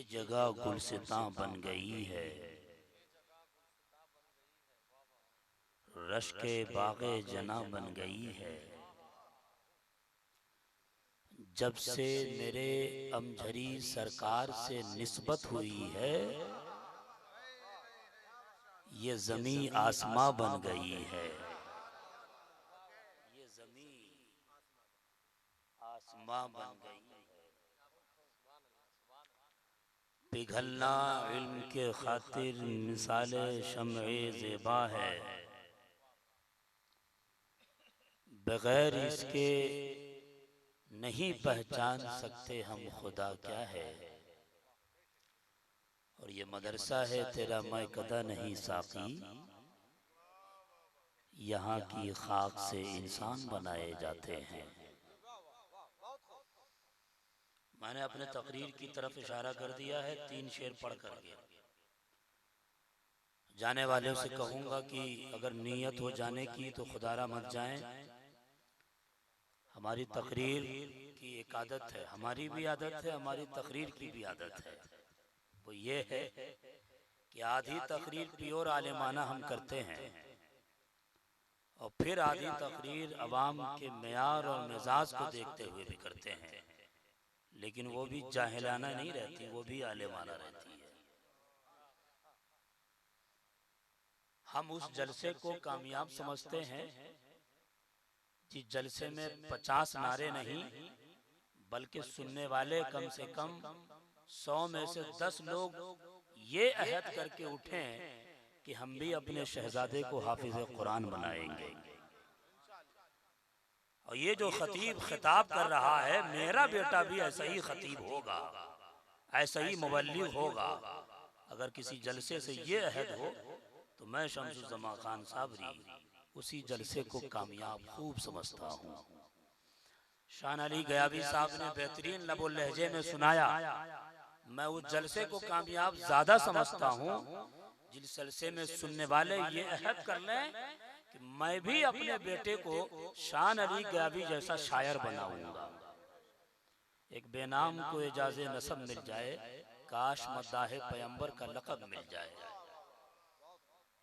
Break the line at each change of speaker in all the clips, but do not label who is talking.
जगह गुलसितां बन गई है, रश्के बागे जना बन गई है। जब से मेरे अमझरी सरकार से निस्बत हुई है, ये ज़मीं आसमां बन गई है। ये ज़मीं आसमां बन गई है। पिघलना इल्म के खातिर मिसाले शम्ए ज़ेबा है, बगैर इसके नहीं पहचान सकते हम खुदा क्या है। और ये मदरसा है तेरा मैं कदा नहीं साकी, यहाँ की खाक से इंसान बनाए जाते हैं। मैंने अपने तकरीर की तरफ इशारा कर दिया है, 3 शेर पढ़ कर गया। जाने वालों से कहूँगा कि अगर नीयत हो जाने की तो खुदारा मत जाएं। हमारी तकरीर की एक आदत है, हमारी भी आदत है, हमारी तकरीर की भी आदत है, वो ये है कि आधी तकरीर प्योर आलिमाना हम करते हैं और फिर आधी तकरीर अवाम के मेयार और मिजाज को देखते हुए भी करते हैं, लेकिन वो भी जाहिलाना नहीं रहती, वो भी आलिमाना रहती है। हम उस जलसे को कामयाब समझते हैं जिस जलसे में 50 नारे नहीं बल्कि सुनने वाले कम से कम 100 में से 10 लोग ये अहद करके उठें कि हम भी अपने शहजादे को हाफिज कुरान बनाएंगे। और ये जो खतीब खिताब कर रहा है, मेरा बेटा भी ऐसा ही खतीब होगा, ऐसा ही मुबल्लिग होगा। अगर किसी जलसे से ये अहद हो तो मैं शम्सुज़्ज़मा खान साबरी उसी जलसे को कामयाब खूब समझता हूँ। शान अली गयाबी साहब ने बेहतरीन लबो लहजे में सुनाया, मैं उस जलसे को कामयाब ज्यादा समझता हूँ जिस जलसे में सुनने वाले ये अहद कर लें कि मैं भी अपने बेटे को शान अली गयाबी जैसा शायर बनाऊंगा। एक बेनाम को एजाज़े नसब मिल जाए, काश मद्दाहे पैगंबर का लक़ब मिल जाए।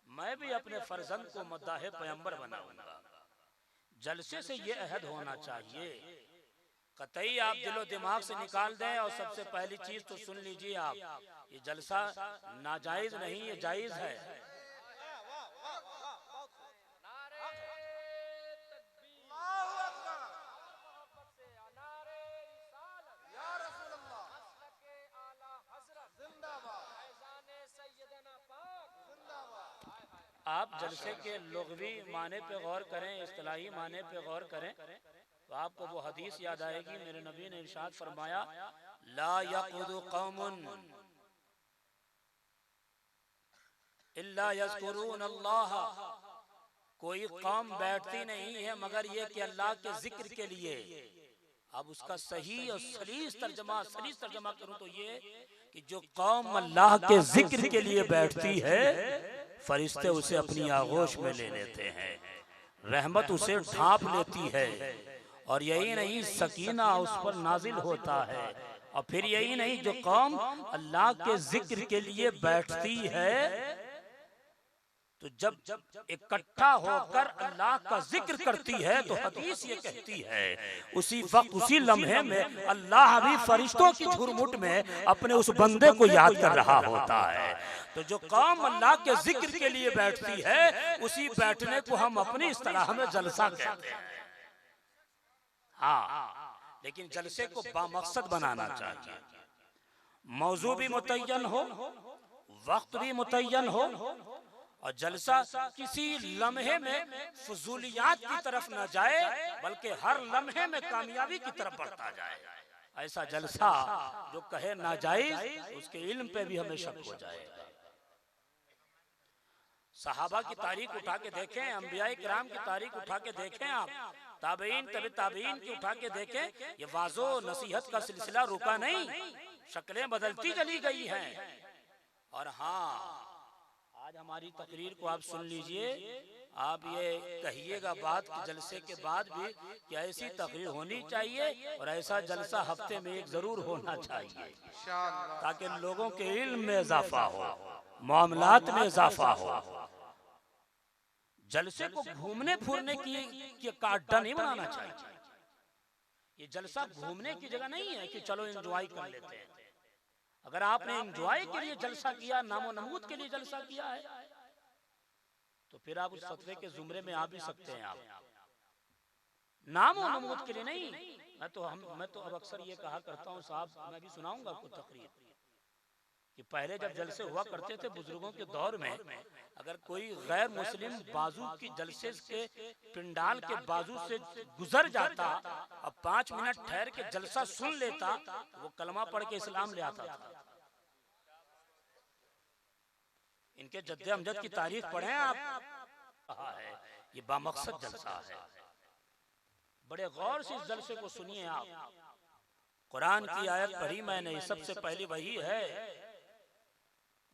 मैं भी अपने फर्जंद को मद्दाहे पैगंबर बनाऊंगा। जलसे से ये अहद होना चाहिए, कतई आप दिलो दिमाग से निकाल दें। और सबसे पहली चीज तो सुन लीजिए आप, ये जलसा नाजायज नहीं, ये जायज है। आप जलसे के लुग़वी माने पे गौर करें, इस्तिलाही माने पे गौर करें तो आपको वो हदीस याद आएगी। मेरे नबी ने इरशाद फरमाया, ला यक़ुदु कौमुन इल्ला यज़कुरून अल्लाह, कोई कौम बैठती नहीं है मगर ये कि अल्लाह के जिक्र के लिए। अब उसका सही और सलीस तर्जमा करूं तो ये कि जो कौम अल्लाह के जिक्र के लिए बैठती है, फरिश्ते उसे अपनी आगोश में ले लेते हैं, रहमत उसे ढांप लेती है। और यही नहीं, सकीना उस पर नाजिल होता है। और फिर यही नहीं, जो कौम अल्लाह के जिक्र के लिए बैठती है तो जब इकट्ठा होकर अल्लाह का जिक्र करती है तो हदीस ये कहती है उसी वक्त उसी लम्हे में अल्लाह भी फरिश्तों की झुरमुट में अपने उस बंदे को याद कर रहा होता है। तो जो कौम अल्लाह के जिक्र के लिए बैठती है, उसी बैठने को हम अपनी इस्तिलाह में जलसा कहते हैं। हाँ, लेकिन जलसे को बामकसद बनाना चाहिए, मौजू भी मुतय्यन हो, वक्त भी मुतय्यन हो, और जलसा किसी लम्हे में फजूलियात की तरफ न जाए बल्कि हर लम्हे में कामयाबी की तरफ बढ़ता जाए। ऐसा जलसा जो कहे नाजायज, उसके इल्म पे भी हमें शक हो जाएगा। सहाबा की तारीख उठा के देखें, अंबियाए किराम की तारीख उठा के देखें, आप ताबईन तबे ताबईन की उठा के देखें, ये वाजो नसीहत का सिलसिला रुका नहीं, शक्लें बदलती चली गई हैं। और हाँ, आज हमारी तकरीर को आप सुन लीजिए, आप ये कहिएगा बात कि जलसे के बाद भी कि ऐसी तकरीर होनी चाहिए और ऐसा जलसा हफ्ते में एक जरूर होना चाहिए, ताकि लोगों के इल्म में इजाफा हो, मामलात में इजाफा हो। जलसे को घूमने फिरने की का अड्डा नहीं बनाना चाहिए। ये जलसा घूमने की जगह नहीं है कि चलो एंजॉय कर लेते हैं। अगर आपने एंजॉय के लिए जलसा किया, नामो नमूद के लिए जलसा किया है, तो फिर आप उस फतवे के जुमरे में आ भी सकते हैं। आप नामो नमूद के लिए नहीं। मैं तो अब अक्सर ये कहा करता हूँ साहब, मैं भी सुनाऊंगा आपको तकरीर कि पहले जब जलसे हुआ करते थे बुजुर्गों के दौर में, अगर कोई गैर मुस्लिम बाजू की जलसे के पिंडाल के बाजू से गुजर जाता और 5 मिनट ठहर के जलसा सुन लेता, वो कलमा पढ़ के इस्लाम ले आता था। इनके जद्दे अमजद की तारीख पढ़ें आप, कहा है ये बामकसद जलसा है। बड़े गौर से इस जलसे को सुनिए आप। कुरान की आयत पढ़ी मैंने, सबसे पहली वही है,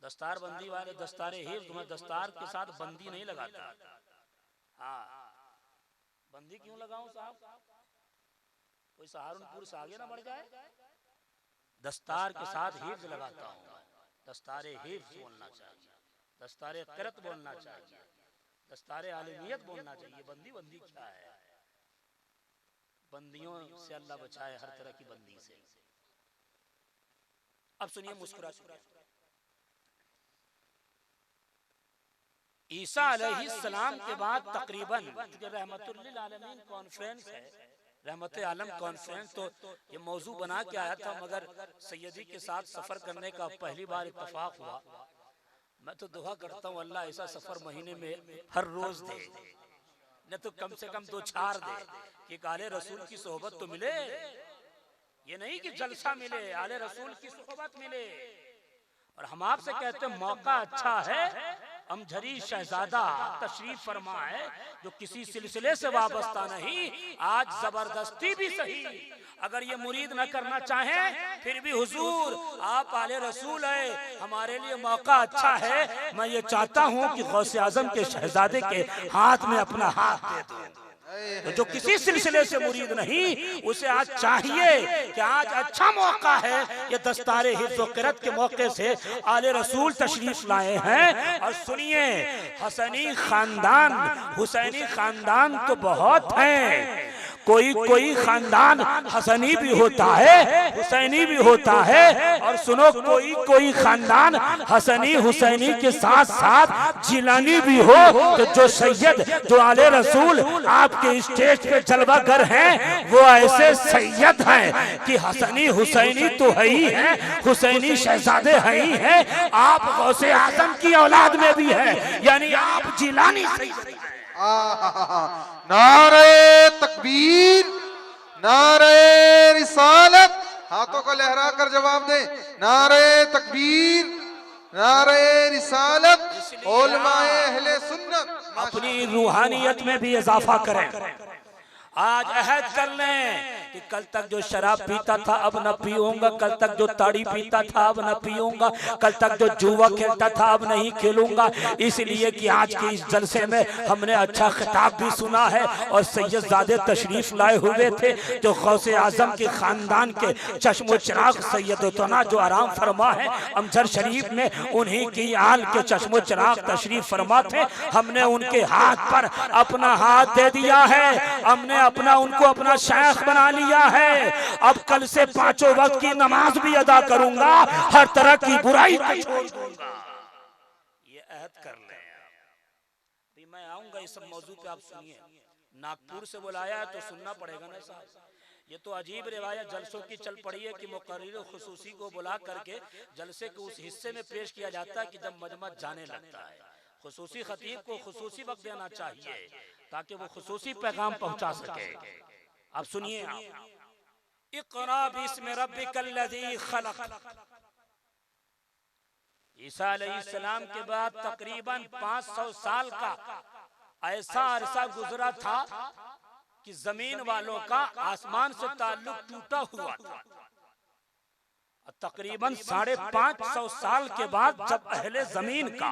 दस्तार बंदी वाले दस्तारे हिफ्ज़, तुम्हें दस्तार के साथ बंदी नहीं लगाता। हाँ, बंदी क्यों लगाऊं साहब? कोई सहारनपुर से आगे ना बढ़ जाए। दस्तार के साथ हिफ्ज़ लगाता हूँ। दस्तारे हिफ्ज़ बोलना चाहिए, दस्तारे क़िरत बोलना चाहिए, दस्तारे आलिमियत बोलना चाहिए। बंदी बंदी क्या है? बंदियों से अल्लाह बचाए, हर तरह की बंदी से। अब सुनिए मुस्कुरा ईसा अलैहिस्सलाम के बाद तकरीबन, रहमतुल्लिल आलमीन कॉन्फ्रेंस है, रहमत आलम कॉन्फ्रेंस, तो ये मौजू बना के आया था, मगर सैयदी के साथ सफर करने का पहली बार इत्तफाक हुआ। मैं तो दुआ करता हूँ अल्लाह ऐसा सफर महीने में हर रोज दे, न तो कम से कम 2-4 दे कि आले रसूल की सोहबत तो मिले। ये नहीं कि जलसा मिले, आले रसूल की सोहबत मिले। और हम आपसे कहते हैं मौका अच्छा है, अमझरी शहजादा तशरीफ फरमा है, जो किसी सिलसिले से वाबस्ता नहीं, आज जबरदस्ती भी सही, अगर ये मुरीद न करना चाहें फिर भी हुजूर आप आले रसूल है, हमारे लिए मौका अच्छा है। मैं ये चाहता हूँ कि गौसे आजम के शहजादे के हाथ में अपना हाथ दे दूं। तो जो किसी सिलसिले से मुरीद नहीं, उसे आज चाहिए कि आज अच्छा मौका है, ये दस्तारे हिफ्ज़ व क़िरत के मौके से आले रसूल तशरीफ लाए हैं। और सुनिए, हसनी खानदान, हुसैनी खानदान तो बहुत हैं, कोई खानदान हसनी भी होता है, हुसैनी भी होता है। और सुनो, कोई खानदान हसनी हुसैनी के साथ साथ जिलानी भी हो। तो जो सैयद, जो आले रसूल आपके स्टेज पे जलवागर हैं, वो ऐसे सैयद हैं कि हसनी हुसैनी तो है ही है, हुसैनी शहजादे है ही है, आप गौसे आजम की औलाद में भी है, यानी आप जिलानी सैयद।
नारे तकबीर, नारे रिसालत, हाथों को लहरा कर जवाब दे। नारे तकबीर, नारे रिसालत। उलमाए अहले सुन्नत
अपनी रूहानियत में भी इजाफा करें। आज अहद कर लें कि कल तक जो शराब पीता था अब न पीऊंगा, कल तक जो ताड़ी पीता था अब न पीऊंगा, कल तक जो जुआ खेलता था अब नहीं खेलूंगा। इसलिए कि आज के इस जलसे में हमने अच्छा खिताब भी सुना है और सैयदजादे तशरीफ लाए हुए थे, जो गौसे आजम के खानदान के चश्मो चिराग सैयदतना जो आराम फरमा है अमजर शरीफ में, उन्हीं की आल के चश्मो चिराग तशरीफ फरमा थे। हमने उनके हाथ पर अपना हाथ दे दिया है, हमने उनको अपना शेख बना लिया है। अब कल से 5 वक्त की नमाज भी अदा करूंगा, हर तरह की बुराई को छोड़ दूंगा। ये अहद कर लें। मैं आऊंगा इस सब मौजू पे, आप सुनिए। नागपुर से बुलाया है तो सुनना पड़ेगा ना साहब। ये तो अजीब रिवायत जलसों की चल पड़ी है कि मुकर्रिर खुसूसी को बुला करके जलसे को उस हिस्से में पेश किया जाता है कि जब मजमा जाने लगता है। खुसूसी खतीब को खुसूसी वक्त देना चाहिए ताकि वो खुसूसी पैगाम पहुंचा सके। अब सुनिए, इक़रा बिस्मि रब्बिकल्लज़ी खलक़। ईसा अलैहिस्सलाम के बाद तकरीबन 500 साल का ऐसा अरसा गुजरा था कि जमीन वालों का आसमान से ताल्लुक टूटा हुआ था। तकरीबन 550 साल के बाद जब अहले जमीन का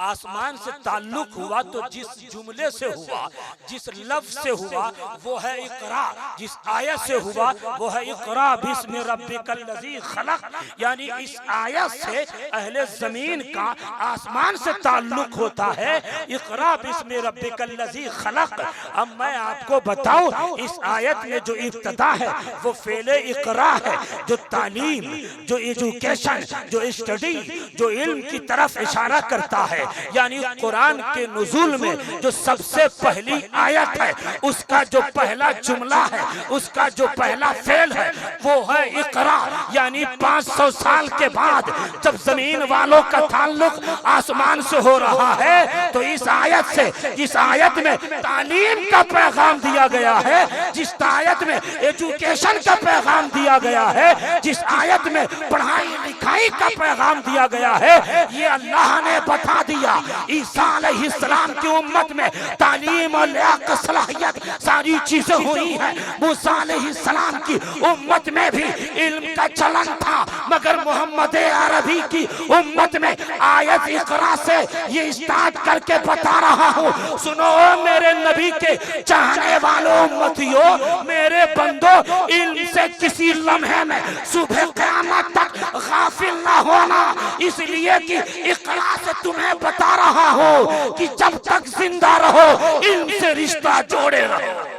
आसमान से ताल्लुक हुआ तो जिस जुमले से हुआ, जिस लफ्ज से हुआ वो है इकरा, जिस आयत से हुआ वो है इकरा बिस्मि रब्बिकल लज़ी खलक। यानी इस आयत से अहले जमीन का आसमान से ताल्लुक होता है, इकरा बिस्मि रब्बिकल लज़ी खलक। अब मैं आपको बताऊं, इस आयत में जो इब्तिदा है वो फेले इकरा है, जो तालीम, जो एजुकेशन, जो स्टडी, जो इल्म की तरफ इशारा करता है। यानी कुरान के नुज़ूल में जो सबसे पहली आयत है उसका जो पहला जुमला है, उसका जो पहला फेल है वो है इकरा। यानी 500 साल के बाद जब जमीन वालों का ताल्लुक आसमान से हो रहा है तो इस आयत से, जिस आयत में तालीम का पैगाम दिया गया है, जिस आयत में एजुकेशन का पैगाम दिया गया है, जिस आयत में पढ़ाई लिखाई का पैगाम दिया गया है, ये अल्लाह ने बता दिया ईसा अलैहिस्सलाम की उम्मत में तालीम और लियाकत सलाहियत सारी चीजें हुई हैं। मूसा अलैहिस्सलाम की उम्मत में भी इल्म का चलन था, मगर मोहम्मद अरबी की उम्मत में आयत इकरा से ये स्टार्ट करके बता रहा हूँ, सुनो मेरे नबी के चाहने वालों उम्मतियों, मेरे बंदो, इल्म से किसी लम्हे में सुबह क़यामत तक गाफिल ना होना, इसलिए कि इकरा से तुम्हें बता रहा हूँ कि जब तक जिंदा रहो इल्म से रिश्ता जोड़े रहो।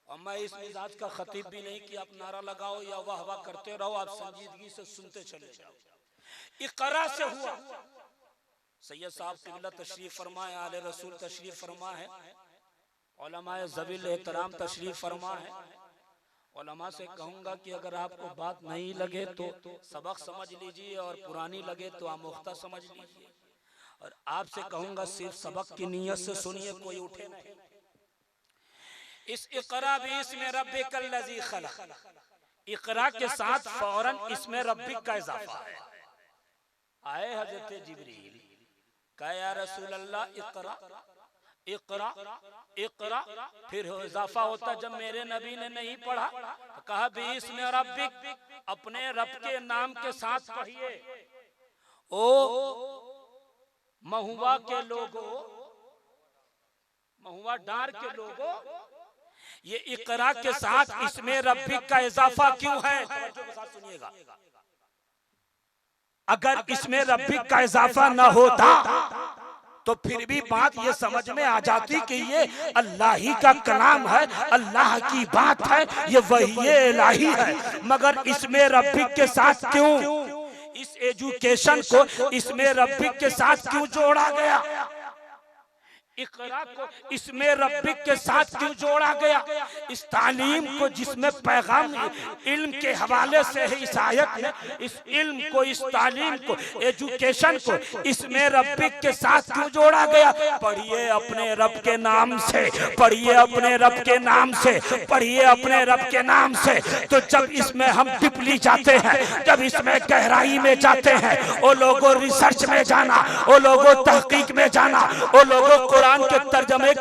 और मैं इस मिजाज का खतीब भी नहीं कि आप नारा लगाओ या वाह वाह करते रहो, आप संजीदगी से सुनते चले जाओ। इकरा से हुआ। सैयद साहब क़िबला तशरीफ फरमा है, आले रसूल तशरीफ फरमा है, उलमाए ज़वील एहतराम तशरीफ फरमा है। उलमा से कहूँगा कि अगर आपको बात नहीं लगे तो सबक समझ लीजिए, और पुरानी लगे तो आमुख्ता समझ लीजिए। और आपसे कहूँगा सिर्फ सबक की नीयत से सुनिए, कोई उठे नहीं। इस इकरा बिस्मि रब्बिकल लज़ी खलक, इकरा के साथ फौरन इसमें रब्बिक का इजाफा है। आए हजरत जिब्रील, कहा या रसूल अल्लाह इकरा इकरा इकरा, फिर इजाफा होता जब मेरे नबी ने नहीं पढ़ा तो कहा बिस्मि रब्बिक, अपने रब के नाम के साथ पढ़िए। ओ महुआ के लोगों, महुआ डार के लोगों, ये इकरा के साथ इसमें रब्बिक का इजाफा क्यों है? सुनिएगा, अगर इसमें रब्बिक का इजाफा न होता तो फिर भी बात ये समझ में आ जाती कि ये अल्लाह ही का कलाम है, अल्लाह की बात है, ये वही इलाही है। मगर इसमें रब्बिक के साथ क्यों, इस एजुकेशन को इसमें रब्बिक के साथ क्यों जोड़ा गया? इकरा को इसमें रब्बिक के साथ क्यों जोड़ा गया? इस तालीम को जिसमें पैगाम इल्म के हवाले से है, इस आयत में इस इल्म को, इस तालीम को, एजुकेशन को इसमें रब्बिक के साथ क्यों जोड़ा गया? पढ़िए अपने रब के नाम से, पढ़िए अपने रब के नाम से, पढ़िए अपने रब के नाम से। तो जब इसमें हम डिपली जाते हैं, जब इसमें गहराई में जाते हैं, ओ लोगों रिसर्च में जाना, ओ लोगों तहकीक में जाना, ओ लोगों कुरान के तर्जमे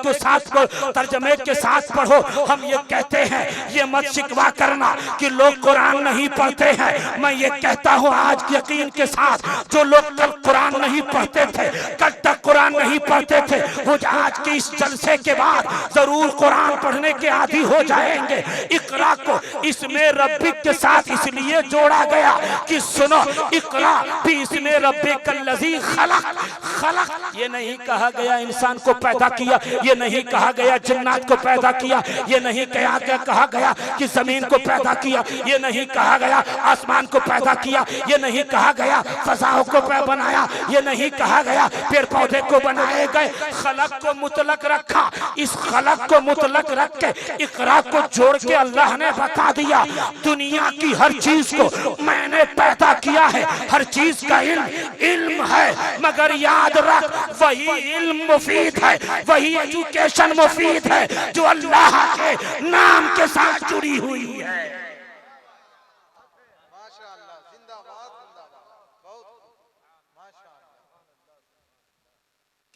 के साथ पढ़ो। हम ये कहते हैं, ये मत शिकवा करना कि लोग कुरान नहीं पढ़ते हैं। मैं ये कहता हूँ आज यकीन के साथ, जो लोग कल कुरान नहीं पढ़ते थे, कल तक कुरान नहीं पढ़ते थे, वो आज के इस जलसे के बाद जरूर कुरान पढ़ने के आदी हो जाएंगे। इकरा को इसमें रब्बिक के साथ इसलिए जोड़ा गया कि सुनो, इकरा भी इसमें रब्बिकल लज़ी खलक, खलक ये नहीं कहा गया इंसान को पैदा किया, ये नहीं कहा गया जन्नत को पैदा किया, ये नहीं कहा गया कि जमीन को पैदा किया, ये नहीं कहा गया आसमान को पैदा किया, ये नहीं कहा गया फजाओं को बनाया, ये नहीं कहा गया पेड़ पौधे को बनाए गए। खलक को मुतलक रखा। इस खलक को मुतलक रख के इकरा को जोड़ के अल्लाह ने बता दिया, दुनिया की हर चीज को मैंने पैदा किया है, हर चीज का इल्म है, मगर याद रख वही इल्म मुफीद है, वही एजुकेशन मुफीद है जो अल्लाह के नाम के साथ जुड़ी हुई है।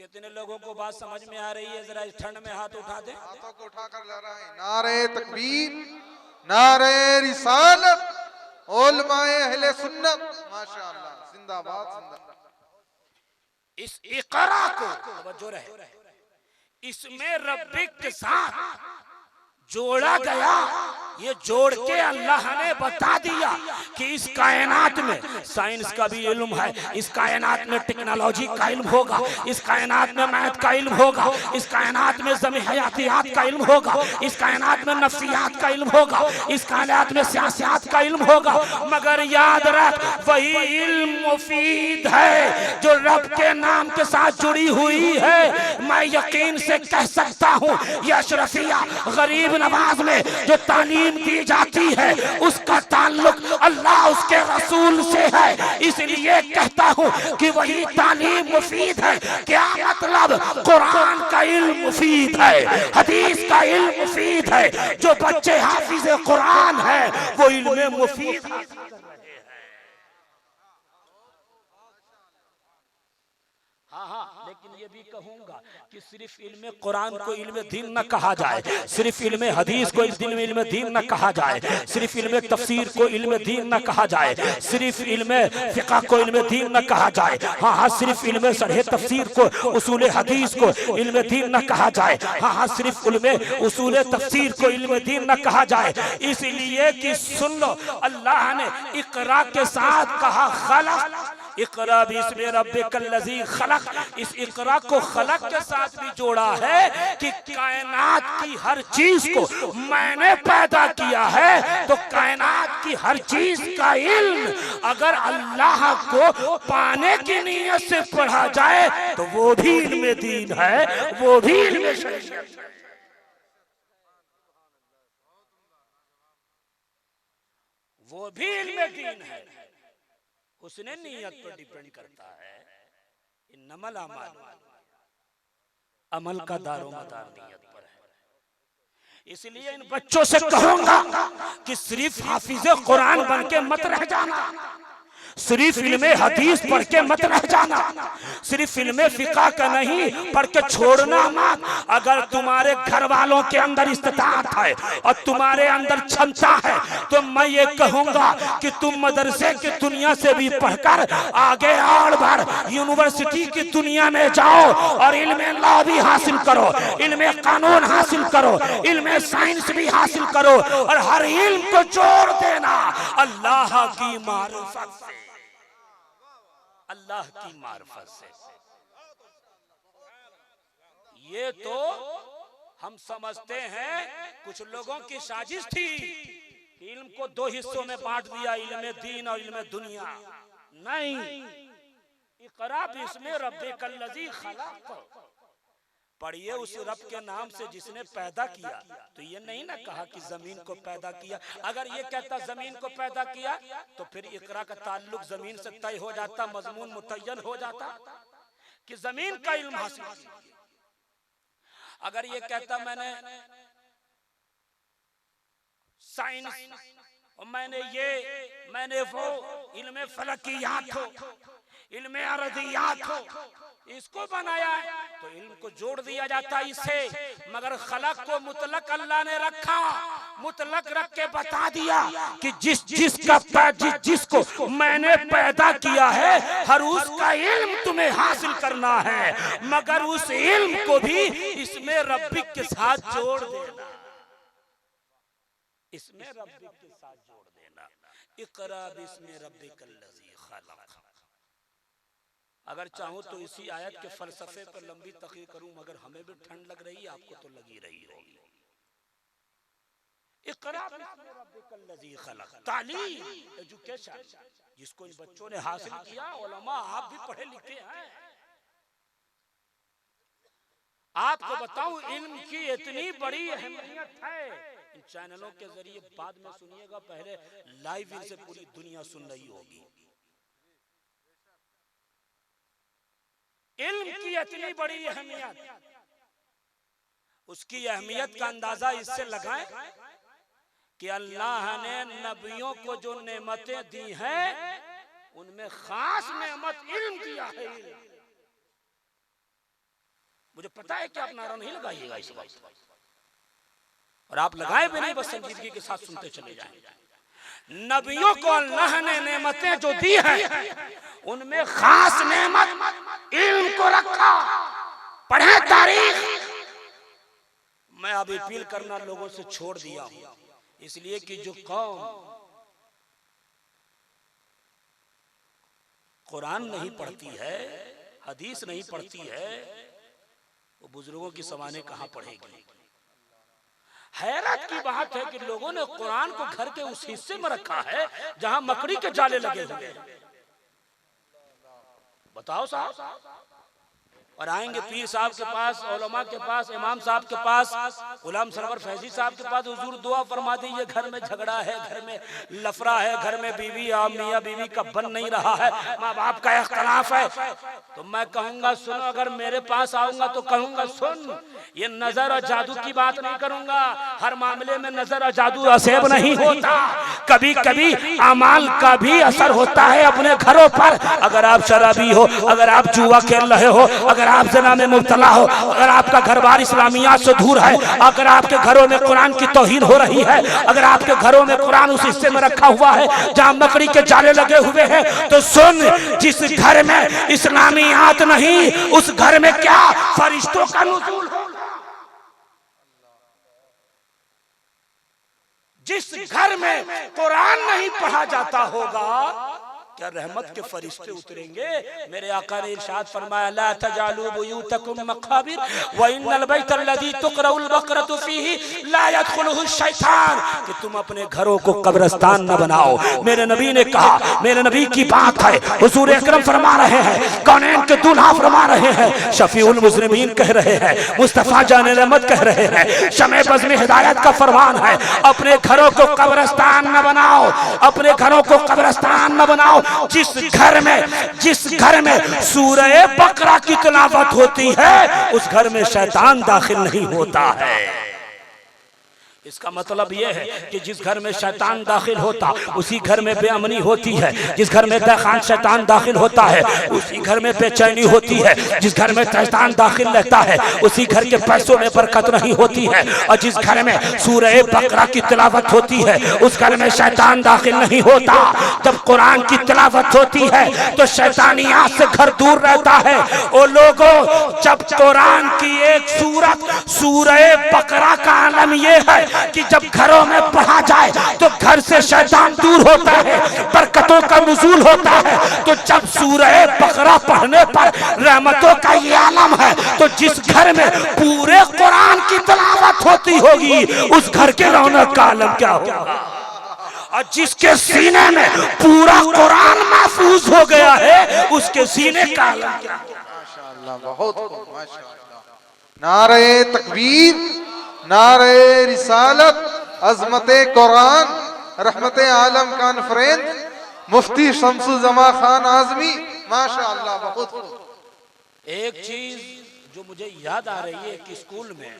कितने लोगों को बात समझ में आ रही है? जरा इस ठंड में हाथ उठा दें।
हाथों को उठाकर लहराएं। नारे तकबीर, नारे रिसालत, उलमाए अहले सुन्नत, माशाअल्लाह, जिंदाबाद जिंदाबाद।
इस इकरा को तवज्जो रहे, इसमें रब्बिक के साथ जोड़ा गया। ये जोड़ के अल्लाह ने बता दिया कि इस कायनात में साइंस का भी इल्म है, इस कायनात में टेक्नोलॉजी का इल्म होगा, इस कायनात में मैथ का इल्म होगा, इस कायनात में ज़मीन हयातियात का इल्म होगा, इस कायनात में नफ्सियात का इल्म होगा, इस कायनात में सियासत का इल्म होगा। मगर याद रख, वही इल्म मुफीद है जो रब के नाम के साथ जुड़ी हुई है। मैं यकीन से कह सकता हूँ, यह अशरफिया गरीब नवाज में जो तालीम दी जाती है उसका ताल्लुक अल्लाह उसके रसूल से है। इसलिए कहता हूँ कि वही तालीम मुफीद है। क्या मतलब? कुरान का इल्म मुफीद है, हदीस का इल्म मुफीद है। जो बच्चे हाफिज कुरान है वो इल्म मुफीद हासिल कर रहे हैं। हाँ, लेकिन ये भी कहूंगा कि सिर्फ इल्म कुरान को इल्म दीन न कहा जाए, सिर्फ इल्म हदीस को इल्म दीन न कहा जाए, सिर्फ इल्म तफसीर को इल्म दीन न कहा जाए, सिर्फ इल्म फिक़ह को इल्म दीन न कहा जाए। हाँ, सिर्फ इल्म शरह तफसीर को, उसूल हदीस को इल्म दीन न कहा जाए। हाँ, सिर्फ इल्म उसूल तफसीर को इल्म दीन न कहा जाए। इसलिए कि सुन लो, अल्लाह ने इक़रा के साथ कहा खलक़, इक़रा बिस्मि रब्बिकल लज़ी खलक़। इस इक़रा को खलक़ के साथ भी जोड़ा है कि कायनात की हर चीज को मैंने पैदा किया है। तो कायनात की हर चीज का इल्म अगर अल्लाह को पाने की नीयत से पढ़ा जाए तो वो भी इल्म दीन है, वो भी इल्म शरीयत है। वो भी इल्म दीन है। उसने नीयत पर डिपेंड करता है। इन्नमल अमालु, अमल का दारोमदार नीयत पर है। इसलिए इन बच्चों से कहूंगा कि सिर्फ हाफिज कुरान बन के मत रह जाना, सिर्फ इल्म हदीस पढ़ के मत रह जाना, सिर्फ इल्म फिक़ह का नहीं पढ़ के छोड़ना मत। अगर तुम्हारे घर वालों के अंदर इस्तिताअत है और तुम्हारे अंदर क्षमता है तो मैं ये कहूंगा कि तुम मदरसे की दुनिया से भी पढ़कर आगे और बढ़, यूनिवर्सिटी की दुनिया में जाओ और इल्म लॉ भी हासिल करो, इल्म कानून हासिल करो, इल्म साइंस भी हासिल करो और हर इल्म को जोड़ देना अल्लाह की मारिफत से, अल्लाह की मार्फत से। ये तो हम समझते हैं कुछ लोगों की साजिश थी कि इल्म को दो हिस्सों में बांट दिया, इल्म दीन और इल्म दुनिया। नहीं, इक़रा बिस्मि रब्बिकल लज़ी खलक़, पढ़िए उस रब के नाम से जिसने पैदा किया। तो ये नहीं ना कहा कि जमीन को पैदा किया। अगर ये कहता जमीन को पैदा किया तो फिर इक़रा का ताल्लुक जमीन से तय हो जाता, मजमून मुतय्यन हो जाता कि जमीन का इल्म हासिल किया। अगर ये कहता मैंने साइंस और मैंने वो इल्म फलकियात हो, इल्म अरदियात हो, इसको बनाया है तो इल्म को जोड़ दिया जाता इससे। मगर खलक को मुतलक अल्लाह ने रखा, मुतलक रख के बता दिया कि जिसको मैंने पैदा किया है हर उसका इल्म तुम्हें हासिल करना है, मगर उस इल्म को भी इसमें रब्बिक के साथ जोड़ देना, इसमें रब्बिक के साथ जोड़ देना। इक़रा बिस्मि रब्बिकल लज़ी खलक़। अगर चाहूं तो इसी आयत के फलसफे पर लंबी तक़रीर करूं, मगर हमें भी ठंड लग रही है, आपको तो लगी रही होगी। इक़रा बिस्मि रब्बिकल लज़ी खलक़, तालीम, एजुकेशन जिसको इन बच्चों ने हासिल किया। उलमा आप भी पढ़े लिखे हैं। आपको बताऊं इल्म की इतनी बड़ी अहमियत है। इन चैनलों के जरिए बाद में सुनिएगा, पहले लाइव इनसे पूरी दुनिया सुन रही होगी। इल्म की इतनी बड़ी अहमियत, उसकी अहमियत का अंदाजा इससे लगाएं कि अल्लाह ने नबियों को जो नेमतें दी हैं उनमें खास नेमत इल्म दिया है। मुझे पता है कि आप नारा नहीं लगाइएगा इस वक्त, और आप लगाए भी नहीं, बस संजीदगी के साथ सुनते चले जाएं। नबियों को अल्लाह ने नेमतें जो दी हैं उनमें खास नेमत इल्म को रखा। पढ़े तारीख। मैं अब अपील करना लोगों से छोड़ दिया हूं, इसलिए कि जो कौम कुरान नहीं पढ़ती है, हदीस नहीं पढ़ती है, वो बुजुर्गों की समाने कहां पढ़ेगी। हैरत की बात है कि लोगों ने कुरान को घर के उस हिस्से में रखा है जहां मकड़ी के जाले लगे हुए हैं। बताओ साहब। और आएंगे पीर साहब के पास, उलमा के पास, इमाम साहब के पास, गुलाम सरवर फैजी साहब के पास, हुजूर दुआ फरमा दीजिए, घर में झगड़ा है, घर में लफड़ा है, घर में बीवी मियां बीवी का बन नहीं रहा है, माँ बाप का इख्तलाफ है। तो मैं कहूंगा सुनो, अगर मेरे पास आऊंगा तो कहूंगा सुन, ये नजर और जादू की बात नहीं करूंगा। हर मामले में नजर और जादू असेब नहीं होता, कभी कभी अमाल का भी असर होता है अपने घरों पर। अगर आप शराबी हो, अगर आप जुआ खेल रहे हो, अगर आप जना में मुब्तला हो, अगर आपका घर बार इस्लामियात से दूर है, अगर आपके घरों में कुरान की तौहीन हो रही है, अगर आपके घरों में कुरान उस हिस्से में रखा हुआ है जहां मकड़ी के जाले लगे हुए हैं, तो सुन, जिस घर में इस्लामियात नहीं, उस घर में क्या फरिश्तों का नुज़ूल होगा। जिस घर में कुरान नहीं पढ़ा जाता होगा, क्या रहमत के फरिश्ते उतरेंगे। मेरे आका ने इरशाद फरमाया, ला तजालू बुयूतकुम मक़ाबिर व इन्नल बैतल्लज़ी तुक़रउल बक़रतु फ़ीही ला यदख़ुलुहु शैतान, कि तुम अपने घरों को कब्रिस्तान न बनाओ। मेरे नबी ने कहा, मेरे नबी की बात है, हुज़ूर अकरम फरमा रहे हैं, कौनैन के दूल्हा फरमा रहे हैं, शफ़ीउल मुज़निमीन कह रहे हैं, मुस्तफ़ा जाने रहमत कह रहे हैं, शमे बज़्म हिदायत का फरमान है, अपने घरों को कब्रिस्तान न बनाओ, अपने घरों को कब्रिस्तान न बनाओ। जिस घर में सूरह बकरा की तिलावत होती है, उस घर में शैतान दाखिल नहीं होता है। इसका मतलब यह है कि जिस घर में शैतान दाखिल होता, उसी घर में बेअमनी होती है। जिस घर में तखान शैतान दाखिल होता है, उसी घर में बेचैनी होती है। जिस घर में शैतान दाखिल रहता है, उसी घर के पैसों में बरकत नहीं होती है। और जिस घर में सूरह बकरा की तिलावत होती है, उस घर में शैतान दाखिल नहीं होता। जब कुरान की तिलावत होती है तो शैतानियात से घर दूर रहता है। ओ लोगों, जब कुरान की एक सूरत सूरह बकरा का आलम यह है कि जब घरों में पढ़ा जाए तो घर से शैतान दूर होता है, बरकतों का नुज़ूल होता है। तो जब सूरह बकरा पढ़ने पर रहमतों का ये आलम है, तो जिस घर में पूरे कुरान की तिलावत होती होगी, उस घर के रौनक का आलम क्या होगा। और जिसके सीने में पूरा कुरान महफूज हो गया है, उसके सीने का आलम क्या होगा।
माशाअल्लाह, बहुत माशाअल्लाह। नारे तकबीर, नारे रिसालत, अज़मते कुरान, रहमते आलम कॉन्फ्रेंस, मुफ्ती शम्सुज़्ज़मा खान आज़मी, माशाअल्लाह, बहुत।
एक चीज जो मुझे याद आ रही है कि स्कूल में,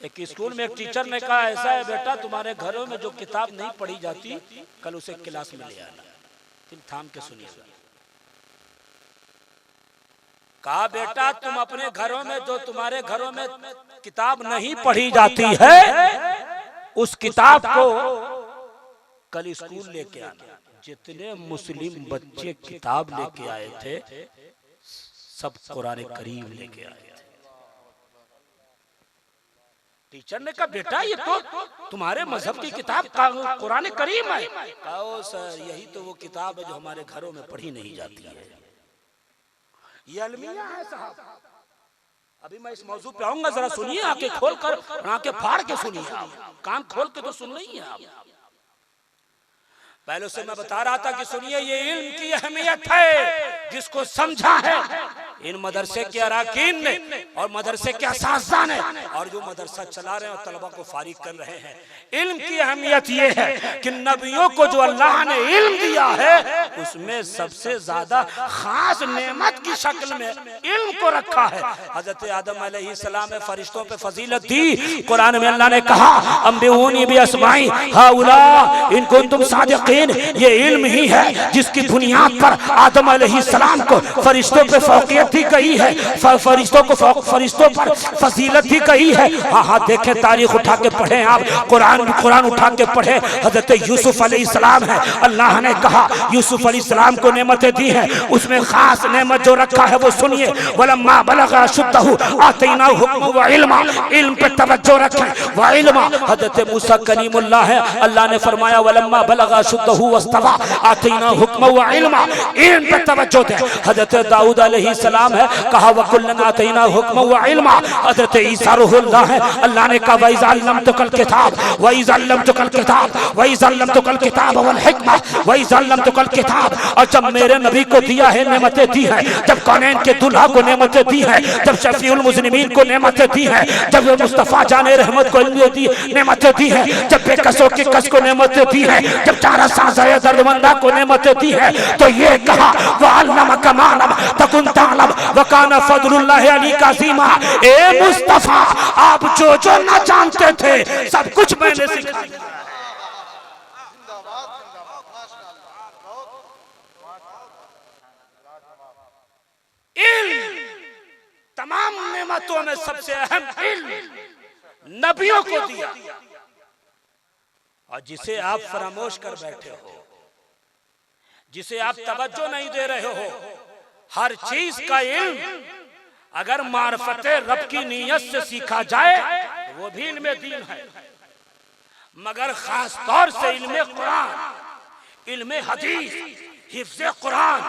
एक स्कूल में एक टीचर ने कहा, ऐसा है बेटा, तुम्हारे घरों में जो किताब नहीं पढ़ी जाती, कल उसे क्लास में ले आना। तुम थाम के सुनिए। कहा, बेटा, तुम अपने घरों में जो तुम्हारे घरों में किताब नहीं पढ़ी जाती है, उस किताब को कल स्कूल लेके आना। जितने मुस्लिम बच्चे किताब लेके आए थे, सब कुरान करीम लेके आए थे। टीचर ने कहा, बेटा, ये तो तुम्हारे मजहब की किताब कुरान करीम है। कहो सर, यही तो वो किताब है जो हमारे घरों में पढ़ी नहीं जाती है। ये अलमिया है साहब। अभी मैं इस मौजू पे आऊंगा, जरा सुनिए, आंखें खोल कर, आंखें फाड़ के सुनिए, कान खोल के तो सुन नहीं है आप। पहले से मैं बता रहा था कि सुनिए, ये इल्म की अहमियत है, जिसको समझा है इन मदरसे के अराकीन ने और मदरसे के असातिज़ा ने, और जो मदरसा चला रहे हैं और तलबा को फारिग कर रहे हैं। इल्म की अहमियत ये है कि नबियों को जो अल्लाह ने इल्म दिया है, उसमें सबसे ज्यादा खास नेमत की शक्ल में इल्म को रखा है। हजरत आदम अलैहिस्सलाम ने फरिश्तों पे फजीलत दी। कुरान में अल्लाह ने कहा, अंबिऊनी बिअस्माई हाउला इन कुंतुम सादिक़ीन, यकीन ये इल्म ही है जिसकी बुनियाद पर आदम अलैहिस्सलाम को फरिश्तों पे फौकियत दी गई है, फरिश्तों पर फजीलत दी गई है। हाँ, देखें तारीख उठा के पढ़े आप, कुरान उठा के पढ़े। हजरत यूसुफ अलैहिस्सलाम है, अल्लाह ने कहा यूसुफ अलैहिस्सलाम को नेमतें दी हैं, उसमें खास नेमत जो रखा है वो सुनिए। वलम्मा बलगा अशुद्धहु आतैनाहु हुक्मन व इल्मा, इल्म पे तवज्जो रखें, व इल्मा। हजरत मूसा कलीमुल्लाह है, अल्लाह ने फरमाया वलम्मा बलगा अशुद्धहु वस्तवा आतैनाहु हुक्मन व इल्मा, इल्म पे तवज्जो दें। हजरत दाऊद अलैहिस्सलाम है, कहा वकुल्लन आतैनाहु हुक्मन व इल्मा। हजरत ईसा रूहुल्लाह है, अल्लाह ने कहा वइज़ अल्लमतुकल किताब वइज़ अल्लमतुकल किताब वइज़ अल्लमतुकल किताब वल हिकमा वइज़ अल्लमतुकल किताब। और जब मेरे नबी को दिया है, नेमतें दी है, जब कौनैन के दुल्हा को नेमतें दी है, जब शफीउल मुज़निमीन को नेमतें दी है, जब मुस्तफ़ा जाने रहमत को नेमतें दी है, जब बेकसों की कस को नेमतें दी है, जब चारा साज़ाए दर्दमंदा को नेमतें दी है, तो ये कहा वअल्लमका मा लम तकुन तअलम व काना फज़लुल्लाहि अलैका अज़ीमा। ए मुस्तफ़ा, आप जो जो ना जानते थे सब कुछ मैंने सिखा दिया। इल्म तमाम नेमतों में सबसे अहम इल्म नबियों को दिया, और जिसे आप फरामोश कर बैठे हो, जिसे आप तवज्जो नहीं दे रहे हो। हर चीज का इल्म अगर मार्फते रब की नीयत से सीखा जाए तो वो भी इल्म दीन है, मगर खास तौर से इल्म कुरान, इल्म हदीस, हिफ्ज़े कुरान,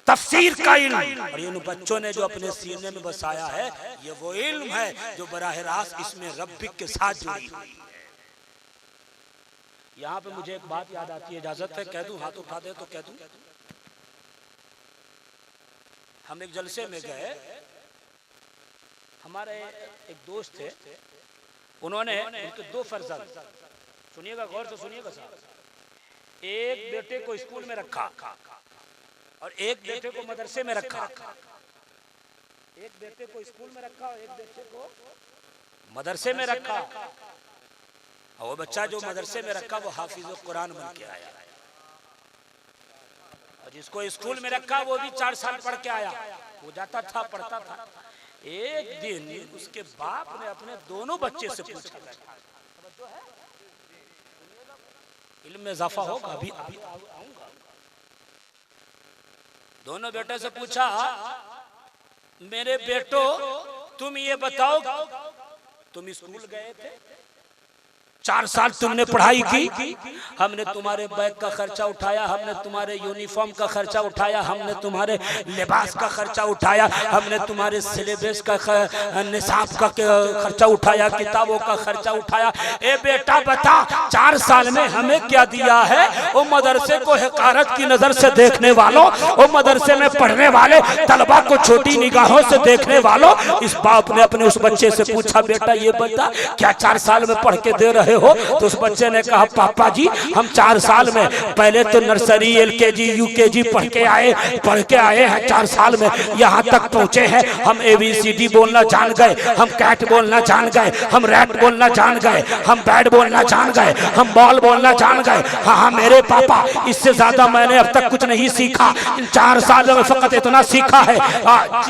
तफसीर का इल्म, और इन बच्चों ने जो अपने सीने में बसाया है, ये वो इल्म है जो बराह रास्त इसमें रब्बिक के साथ जुड़ी हुई है। यहाँ पे मुझे एक बात याद आती है, इजाजत है कह दूं? हाथ उठा दे तो कह दूं। हम एक जलसे में गए, हमारे एक दोस्त थे, उन्होंने उनके दो फर्जंद, सुनिएगा गौर से सुनिएगा साहब, एक बेटे को स्कूल में रखा और एक बेटे को मदरसे में रखा। एक बेटे को स्कूल में रखा और एक बेटे को मदरसे में रखा। और वो बच्चा जो मदरसे में रखा वो हाफिज कुरान बन के आया, और जिसको स्कूल में रखा वो भी 4 साल पढ़ के आया, वो जाता था पढ़ता था। एक दिन उसके बाप ने अपने दोनों बच्चे से पूछा, इल्म में इजाफा होगा, अभी आऊंगा। दोनों बेटे से पूछा, मेरे बेटो तुम ये बताओ, तुम स्कूल गए थे, 4 साल तुमने पढ़ाई की, हमने तुम्हारे बैग का खर्चा उठाया, हमने तुम्हारे यूनिफॉर्म का खर्चा उठाया, हमने तुम्हारे लिबास का खर्चा उठाया, हमने तुम्हारे सिलेबस का निसाब का खर्चा उठाया, किताबों का खर्चा उठाया। ए बेटा बता, 4 साल में हमें क्या दिया है? वो मदरसे को हकारत की नजर से देखने वालों, वो मदरसे में पढ़ने वाले तलबा को छोटी निगाहों से देखने वालों। इस बाप ने अपने उस बच्चे से पूछा, बेटा ये बता, क्या 4 साल में पढ़ के दे रहे हो? तो उस बच्चे ने कहा, पापा जी हम 4 साल में पहले तो नर्सरी, LKG, UKG पढ़ के आए हैं, 4 साल में यहाँ तक पहुँचे हैं। हम ABCD बोलना जान गए, हम कैट बोलना जान गए, हम रैट बोलना जान गए, हम बैट बोलना जान गए, हम बॉल बोलना जान गए। हाँ मेरे पापा, इससे ज्यादा मैंने अब तक कुछ नहीं सीखा, इन 4 सालों में फकत इतना सीखा है,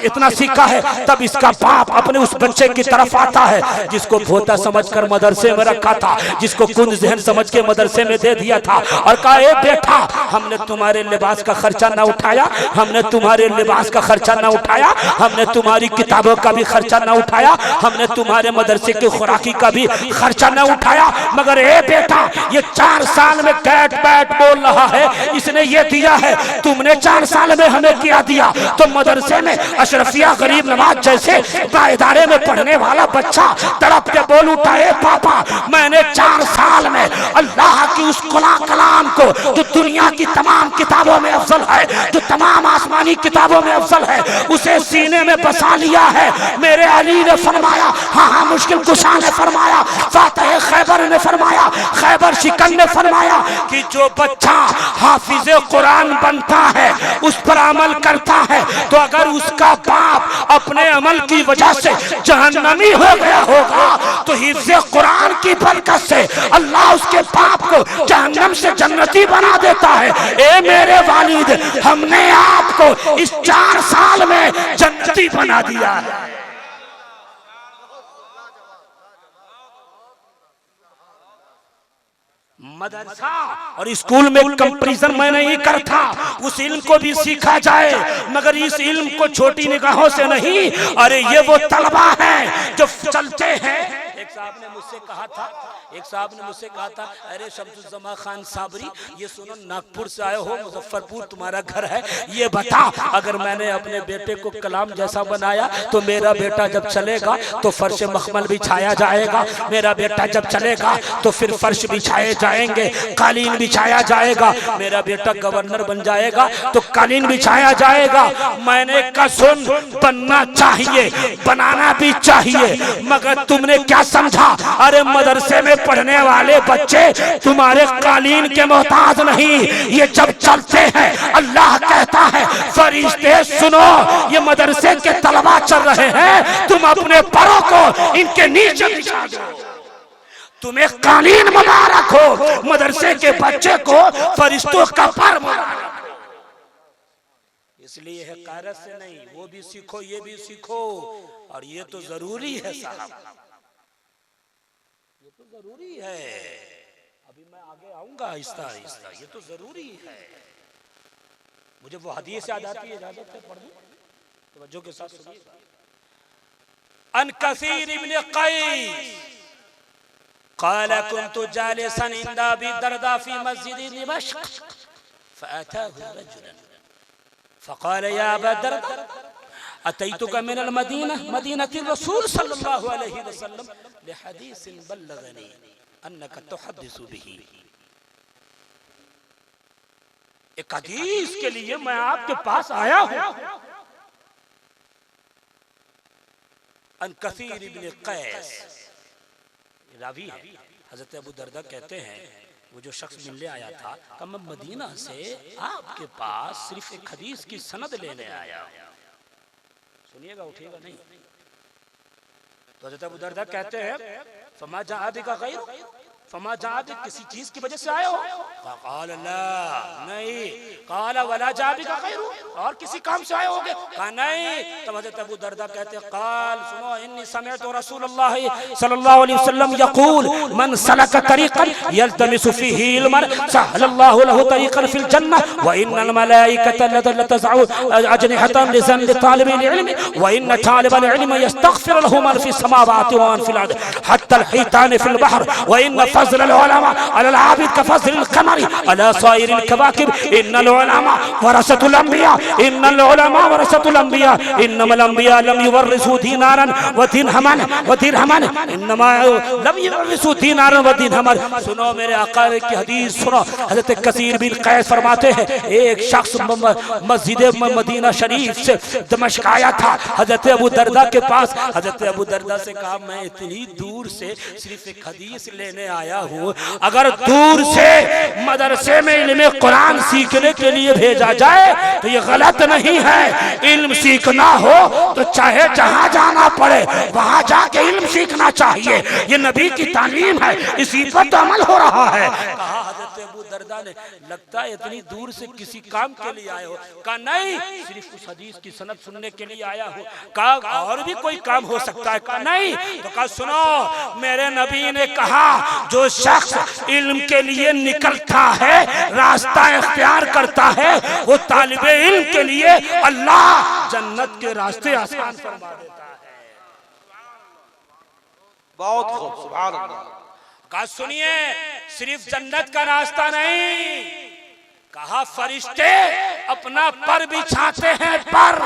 इतना सीखा है। तब इसका बाप अपने उस बच्चे की तरफ आता है जिसको भोता समझकर मदरसे में रखा था, जिसको कुंद जहन समझ के मदरसे में दे दिया था, और कहा, ए बेटा हमने तुम्हारे लिबास का खर्चा ना उठाया, हमने तुम्हारे लिबास का खर्चा ना उठाया, हमने तुम्हारी किताबों का भी खर्चा ना उठाया, हमने तुम्हारे मदरसे की खुराकी का भी खर्चा ना उठाया, मगर ए बेटा ये 4 साल में कैट बैट बोल रहा है, इसने ये दिया है, तुमने 4 साल में हमें क्या दिया? तो मदरसे में अशरफिया गरीब नवाज जैसे इदारे में पढ़ने वाला बच्चा तड़प के बोल उठा, ए पापा मैंने 4 साल में अल्लाह की उस कलाम को, जो दुनिया की तमाम किताबों में अफजल है, जो तमाम आसमानी किताबों में अफजल है, उसे सीने में बसा लिया है। मेरे अली ने फरमाया, हाँ मुश्किल कुशा ने फरमाया, फातिह खैबर ने फरमाया, खैबर शिकन ने फरमाया कि जो बच्चा हाफिज कुरान बनता है, उस पर अमल करता है, तो अगर उसका बाप अपने अमल की वजह से जहन्नमी हो गया होगा, तो हिफ्ज़े कुरान की बरकत
बरकत से अल्लाह उसके बाप को जहन्नम से जन्नती बना देता है। ए मेरे वालिद, हमने आपको इस 4 साल में जन्नती बना दिया है। मदरसा और स्कूल में कंपैरिजन मैं नहीं करता, उस इल्म को भी सीखा जाए, मगर इस इल्म को छोटी निगाहों से नहीं। अरे ये वो तलबा हैं जो चलते हैं।
एक साहब ने मुझसे कहा था, अरे शम्सुज़्ज़मा खान साबरी, ये सुनो नागपुर से आए हो, मुजफ्फरपुर तुम्हारा घर है, ये बता अगर मैंने अपने बेटे को कलाम जैसा बनाया तो मेरा बेटा जब चलेगा तो फर्श मखमल बिछाया जाएगा, मेरा बेटा जब चलेगा तो फिर फर्श बिछाए जाएंगे, कालीन बिछाया जाएगा, मेरा बेटा गवर्नर बन जाएगा तो कालीन बिछाया जाएगा। मैंने कहा सुन, बनना चाहिए, बनाना भी चाहिए, मगर तुमने क्या समझा? अरे मदरसे में पढ़ने वाले बच्चे तुम्हारे कालीन के मोहताज नहीं, ये जब चलते हैं अल्लाह कहता है फरिश्ते सुनो, ये मदरसे के तलबा चल रहे हैं, तुम अपने परों को इनके नीचे बिछा दो, तुम्हें कालीन मुबारक हो, मदरसे के बच्चे को फरिश्तों का पर मुबारक। इसलिए है कारत से नहीं, वो भी सीखो, ये भी सीखो, और ये तो जरूरी है साहब, ये तो जरूरी है। अभी मैं आगे आऊंगा आहिस्ता आहिस्ता, ये तो जरूरी है। मुझे वो हदीस याद आती है, इजाजत है पढ़ दूं? तवज्जो के साथ सुनिए। अन कसीर इब्न क़ैस क़ाल कुन्तु जालिसन इंदा अबी दरदा फी मस्जिद दिमश्क फअताहु रजुलन फ़क़ाल या अबा दरदा अतैतुका मिनल मदीना मदीनति रसूल सल्लल्लाहु अलैहि वसल्लम लिहदीसिन बल्लगनी अन्नका तुहद्दिसु बिही। एक हदीस के लिए मैं आपके पास आया हूं। अन कसीर इब्न क़ैस रावी है, हजरत अबू दरदा कहते हैं वो जो शख्स मिलने आया था, कहा मैं मदीना से आपके पास सिर्फ एक हदीस की सनद लेने आया हूं। सुनिएगा, उठिएगा नहीं। तो हजरत अबू दरदा कहते हैं फमा जआ बिका गैर, फमा जआ बिक, किसी चीज की वजह से आए हो? क़ाल ला, नहीं। क़ाल वला जआ बिका गैर, और किसी काम से आए होगे? कहा नहीं। तब हजरत अबू दरदा कहते हैं क़ाल सुनो, इन्नी समिअतु रसूलुल्लाह सल्लल्लाहु अलैहि वसल्लम यक़ूल मन सलका तरीक़न यल्तमिसु फ़ीही इल्मन सहलल्लाहु लहु तरीक़न फ़िल जन्नह व इन्नल मलाइकता लतज़उ अजनिहतन लिज़न तालिबिल इल्म व इन्न तालिबल इल्म यस्तग़फिर लहु मन फ़िस समावाति व मन फ़िल अर्द हत्ता अल हितान फ़िल बहर व इन्न फज़ल अल उलमा अल आबिद का फज़ल अल क़मर अला साइर अल कवाकिब इन्नल उलमा वरसतुल अंबिया इन्नल उलमा वरसतुल अंबिया इन्नमल अंबिया लम युवर्रिसु दीनारन व दिरहमन व दिरहमन इन्नमा लम युवर्रिसु दीनारन व दिरहमन। सुनो मेरे आका की हदीस सुनो। हजरत कसीर बिन कैस फरमाते हैं एक शख्स मस्जिद मदीना शरीफ से दमिश्क आया था हजरत अबू दरदा के पास। हजरत अबू दरदा से कहा मैं इतनी दूर से सिर्फ एक हदीस लेने आया हूँ, अगर दूर से मदरसे में इल्म कुरान सीखने के लिए भेजा जाए तो ये गलत नहीं है। इल्म सीखना हो तो चाहे जहां जाना पड़े वहां जाके इल्म सीखना चाहिए, ये नबी की तालीम है, इसी पर तो अमल हो रहा है। कहा हजरत अबू दरदा ने लगता है इतनी दूर से किसी काम के लिए आए हो? कहा नहीं, सिर्फ उस हदीस की सनद सुनने के लिए आया हूँ। कहा और भी कोई काम हो सकता है? कहा नहीं। तो कहा सुनो, मेरे नबी ने कहा जो शख्स इल्म के लिए निकलता है, रास्ता इख्तियार करता है, वो तालिबे इल्म के लिए अल्लाह जन्नत के रास्ते आसान फरमा देता है।
बहुत खूब, सुभान अल्लाह।
कहा सुनिए, सिर्फ जन्नत का रास्ता नहीं, कहा फरिश्ते अपना पर बिछाते हैं पर,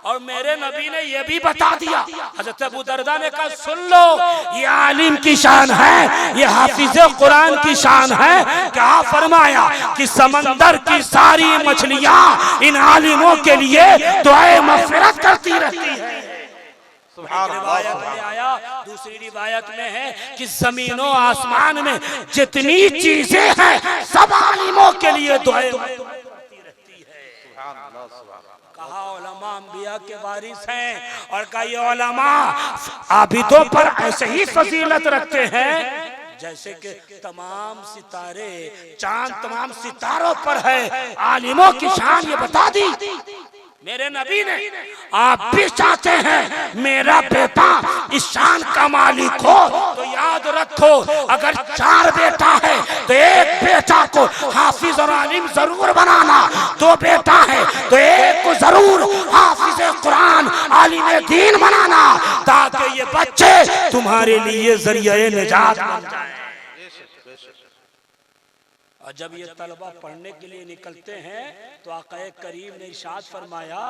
और मेरे नबी ने यह भी बता दिया। हजरत अबू दरदा ने कहा सुन लो, ये आलिम की शान है, ये हाफिज़े कुरान की शान है। क्या फरमाया कि समंदर की सारी मछलियां इन आलिमों के लिए दुआए मग़फ़िरत करती रहती है। रिवायत में आया, दूसरी रिवायत में है कि जमीनों आसमान में जितनी चीजें हैं सब आलिमों के लिए दुआएं करती रहती है। कहा उलमा अंबिया के वारिस हैं, और कहा ये उलमा आबिदों पर ऐसे ही फजीलत रखते हैं
जैसे कि तमाम सितारे चांद तमाम सितारों पर है। आलिमों की शान ये बता दी मेरे नबी ने। आप भी चाहते हैं मेरा बेटा इस शान का मालिक हो तो याद रखो, अगर 4 बेटा है तो एक बेटा को हाफिज और आलिम जरूर बनाना, 2 बेटा है तो एक को जरूर हाफिज कुरान आलिम दीन बनाना, ताकि ये बच्चे तुम्हारे लिए जरिए निजात बन जाए। और जब ये तलबा पढ़ने के लिए निकलते हैं तो आक़ाए करीम ने इरशाद फरमाया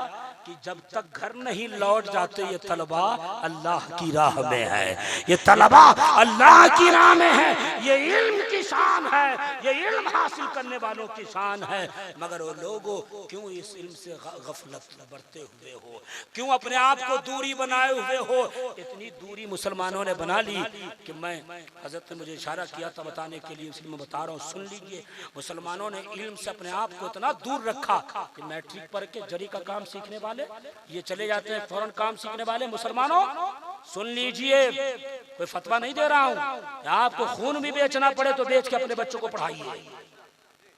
कि जब तक घर नहीं लौट जाते ये तलबा अल्लाह की राह में है, ये तलबा अल्लाह की राह में है। ये इल्म की शान है, ये इल्म हासिल करने वालों की शान है। मगर वो लोगों क्यों इस इल्म से गफलत बरते हुए हो, क्यों अपने आप को दूरी बनाए हुए हो। इतनी दूरी मुसलमानों ने बना ली कि मैं हजरत ने मुझे इशारा किया था बताने के लिए, इसलिए मैं बता रहा हूँ, सुन लीजिए। मुसलमानों ने इल्म से अपने आप को इतना दूर रखा कि मैट्रिक पढ़ के जरी का काम सीखने वाले ये चले जाते हैं फौरन काम सीखने वाले। मुसलमानों सुन लीजिए, कोई फतवा नहीं दे रहा हूं, आपको खून भी बेचना पड़े तो बेच के अपने बच्चों को पढ़ाइए।